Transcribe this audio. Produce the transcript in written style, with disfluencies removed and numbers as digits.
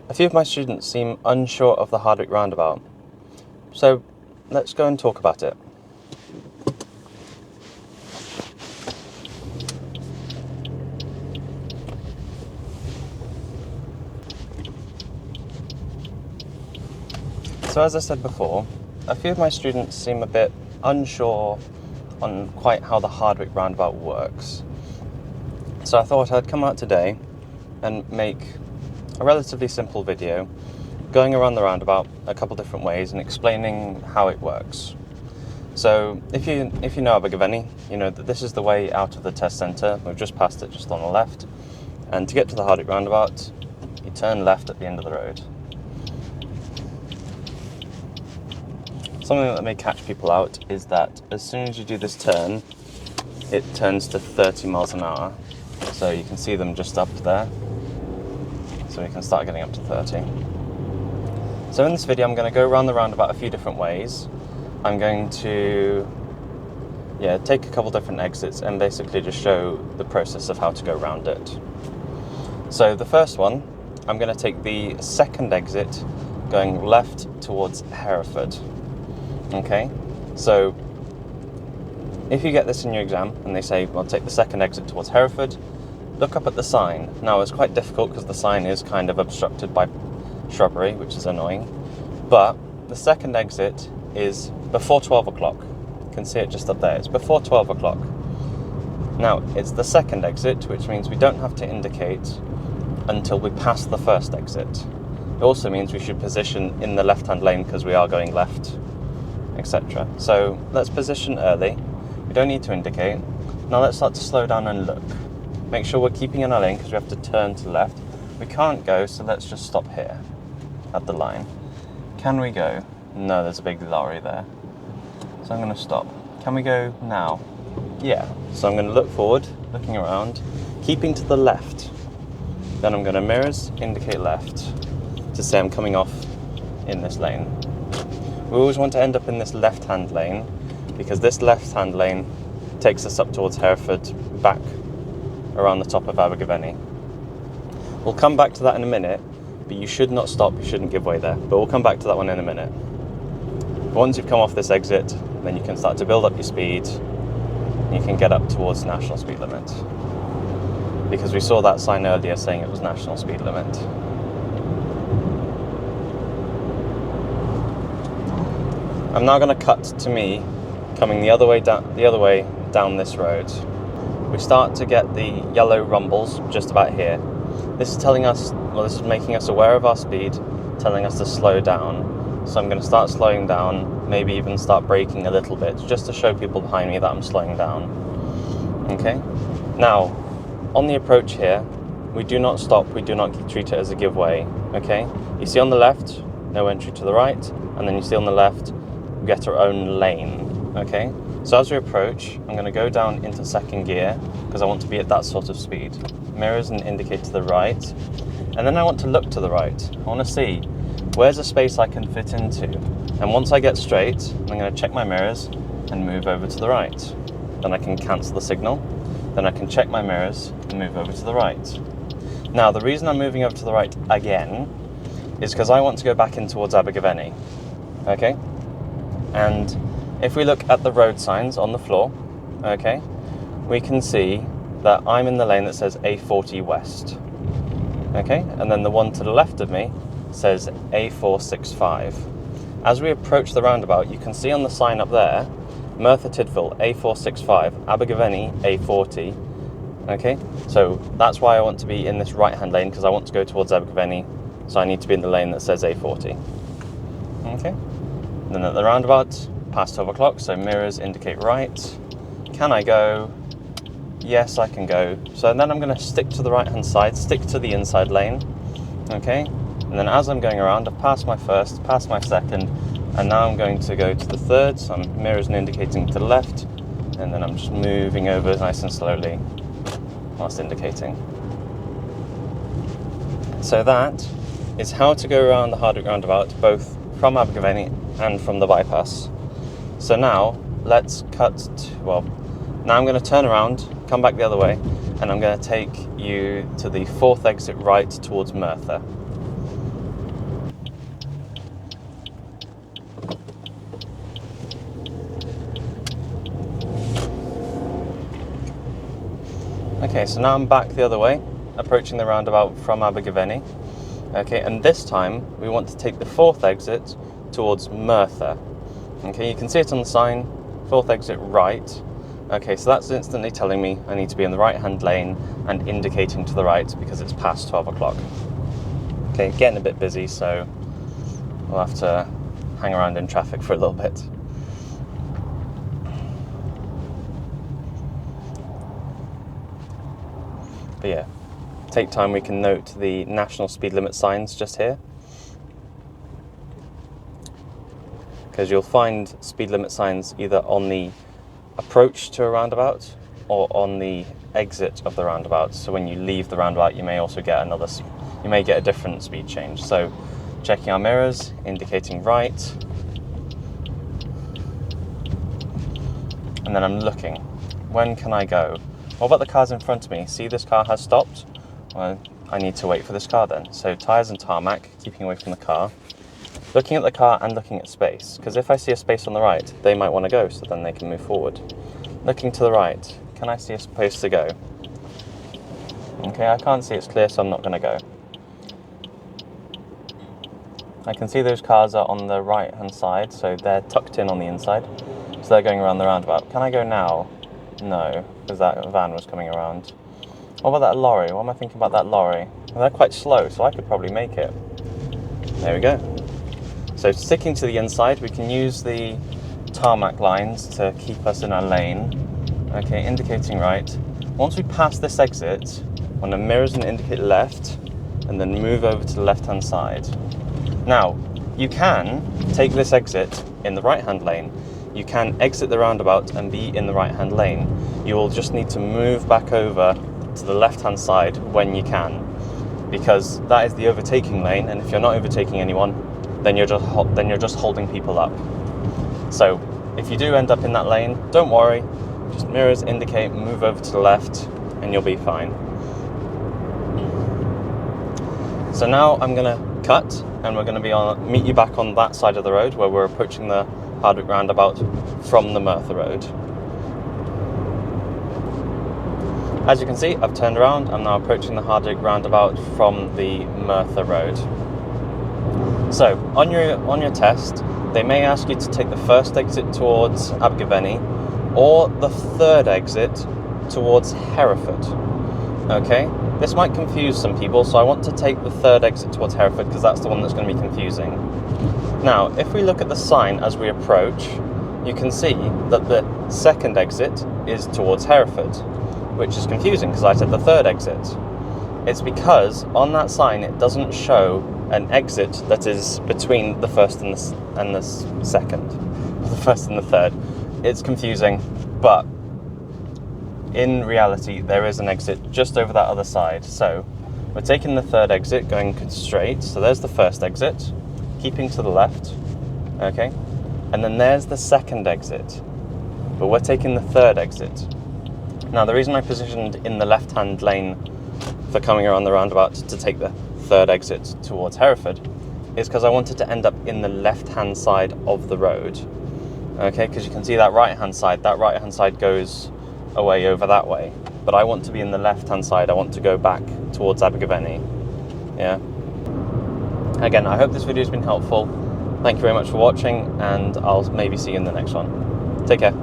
A few of my students seem unsure of the Hardwick Roundabout, so let's go and talk about it. So as I said before, a few of my students seem a bit unsure on quite how the Hardwick Roundabout works. So I thought I'd come out today and make a relatively simple video going around the roundabout a couple different ways and explaining how it works. So if you know Abergavenny, you know that this is the way out of the test centre. We've just passed it just on the left, and to get to the Hardwick Roundabout you turn left at the end of the road. Something that may catch people out is that as soon as you do this turn, it turns to 30 miles an hour. So you can see them just up there. So we can start getting up to 30. So in this video I'm going to go around the roundabout a few different ways. I'm going to take a couple different exits and basically just show the process of how to go around it. So the first one, I'm going to take the second exit going left towards Hereford. Okay, so if you get this in your exam and they say, well, take the second exit towards Hereford, look up at the sign. Now it's quite difficult because the sign is kind of obstructed by shrubbery, which is annoying, but the second exit is before 12 o'clock. You can see it just up there. It's before 12 o'clock. Now it's the second exit, which means we don't have to indicate until we pass the first exit. It also means we should position in the left-hand lane because we are going left, etc. So let's position early. We don't need to indicate. Now let's start to slow down and look. Make sure we're keeping in our lane because we have to turn to the left. We can't go, so let's just stop here at the line. Can we go? No, there's a big lorry there. So I'm going to stop. Can we go now? Yeah. So I'm going to look forward, looking around, keeping to the left. Then I'm going to mirrors, indicate left to say I'm coming off in this lane. We always want to end up in this left-hand lane because this left-hand lane takes us up towards Hereford, back around the top of Abergavenny. We'll come back to that in a minute, but you should not stop, you shouldn't give way there. But we'll come back to that one in a minute. Once you've come off this exit, then you can start to build up your speed. You can get up towards national speed limit. Because we saw that sign earlier saying it was national speed limit. I'm now going to cut to me coming the other way down this road. We start to get the yellow rumbles just about here. This is telling us, this is making us aware of our speed, telling us to slow down. So I'm going to start slowing down, maybe even start braking a little bit, just to show people behind me that I'm slowing down. Okay? Now, on the approach here, we do not stop, we do not treat it as a giveaway. Okay? You see on the left, no entry to the right, and then you see on the left, we get our own lane. Okay? So as we approach, I'm going to go down into second gear because I want to be at that sort of speed. Mirrors and indicate to the right. And then I want to look to the right. I want to see where's a space I can fit into. And once I get straight, I'm going to check my mirrors and move over to the right. Then I can cancel the signal. Then I can check my mirrors and move over to the right. Now, the reason I'm moving over to the right again is because I want to go back in towards Abergavenny. Okay? And if we look at the road signs on the floor, okay, we can see that I'm in the lane that says A40 West, okay, and then the one to the left of me says A465. As we approach the roundabout, you can see on the sign up there, Merthyr Tidville A465, Abergavenny A40, okay, so that's why I want to be in this right-hand lane because I want to go towards Abergavenny, so I need to be in the lane that says A40, okay, and then at the roundabout, past 12 o'clock, so mirrors indicate right. Can I go? Yes, I can go. So then I'm going to stick to the right-hand side, stick to the inside lane, okay? And then as I'm going around, I've passed my first, passed my second, and now I'm going to go to the third, so I'm mirrors and indicating to the left, and then I'm just moving over nice and slowly whilst indicating. So that is how to go around the Hardwick Roundabout, both from Abergavenny and from the bypass. So now, let's cut to, now I'm going to turn around, come back the other way, and I'm going to take you to the fourth exit right towards Merthyr. Okay, so now I'm back the other way, approaching the roundabout from Abergavenny. Okay, and this time we want to take the 4th exit towards Merthyr. Okay, you can see it on the sign, 4th exit right. Okay, so that's instantly telling me I need to be in the right-hand lane and indicating to the right because it's past 12 o'clock. Okay, getting a bit busy, so we'll have to hang around in traffic for a little bit. But yeah, take time, we can note the national speed limit signs just here. Because you'll find speed limit signs either on the approach to a roundabout or on the exit of the roundabout. So when you leave the roundabout, you may also get a different speed change. So checking our mirrors, indicating right. And then I'm looking, when can I go? What about the cars in front of me? See, this car has stopped. Well, I need to wait for this car then. So tyres and tarmac, keeping away from the car. Looking at the car and looking at space, because if I see a space on the right, they might want to go, so then they can move forward. Looking to the right, can I see a space to go? Okay, I can't see it's clear, so I'm not going to go. I can see those cars are on the right-hand side, so they're tucked in on the inside, so they're going around the roundabout. Can I go now? No, because that van was coming around. What about that lorry? What am I thinking about that lorry? Well, they're quite slow, so I could probably make it. There we go. So sticking to the inside, we can use the tarmac lines to keep us in our lane. Okay, indicating right. Once we pass this exit, on the mirrors and indicate left, and then move over to the left-hand side. Now, you can take this exit in the right-hand lane. You can exit the roundabout and be in the right-hand lane. You will just need to move back over to the left-hand side when you can, because that is the overtaking lane, and if you're not overtaking anyone, then you're just holding people up. So if you do end up in that lane, don't worry, just mirrors indicate, move over to the left, and you'll be fine. So now I'm gonna cut, and we're gonna meet you back on that side of the road where we're approaching the Hardwick Roundabout from the Merthyr Road. As you can see, I've turned around. I'm now approaching the Hardwick Roundabout from the Merthyr Road. So, on your test, they may ask you to take the 1st exit towards Abergavenny or the 3rd exit towards Hereford. Okay? This might confuse some people, so I want to take the 3rd exit towards Hereford because that's the one that's going to be confusing. Now, if we look at the sign as we approach, you can see that the 2nd exit is towards Hereford, which is confusing because I said the 3rd exit. It's because on that sign it doesn't show an exit that is between the 1st and the 2nd, the 1st and the 3rd. It's confusing, but in reality there is an exit just over that other side. So we're taking the 3rd exit, going straight. So there's the 1st exit, keeping to the left, okay? And then there's the 2nd exit, but we're taking the 3rd exit. Now the reason I positioned in the left-hand lane for coming around the roundabout to take the 3rd exit towards Hereford is because I wanted to end up in the left-hand side of the road. Okay, because you can see that right-hand side goes away over that way. But I want to be in the left-hand side, I want to go back towards Abergavenny. Yeah. Again, I hope this video has been helpful. Thank you very much for watching, and I'll maybe see you in the next one. Take care.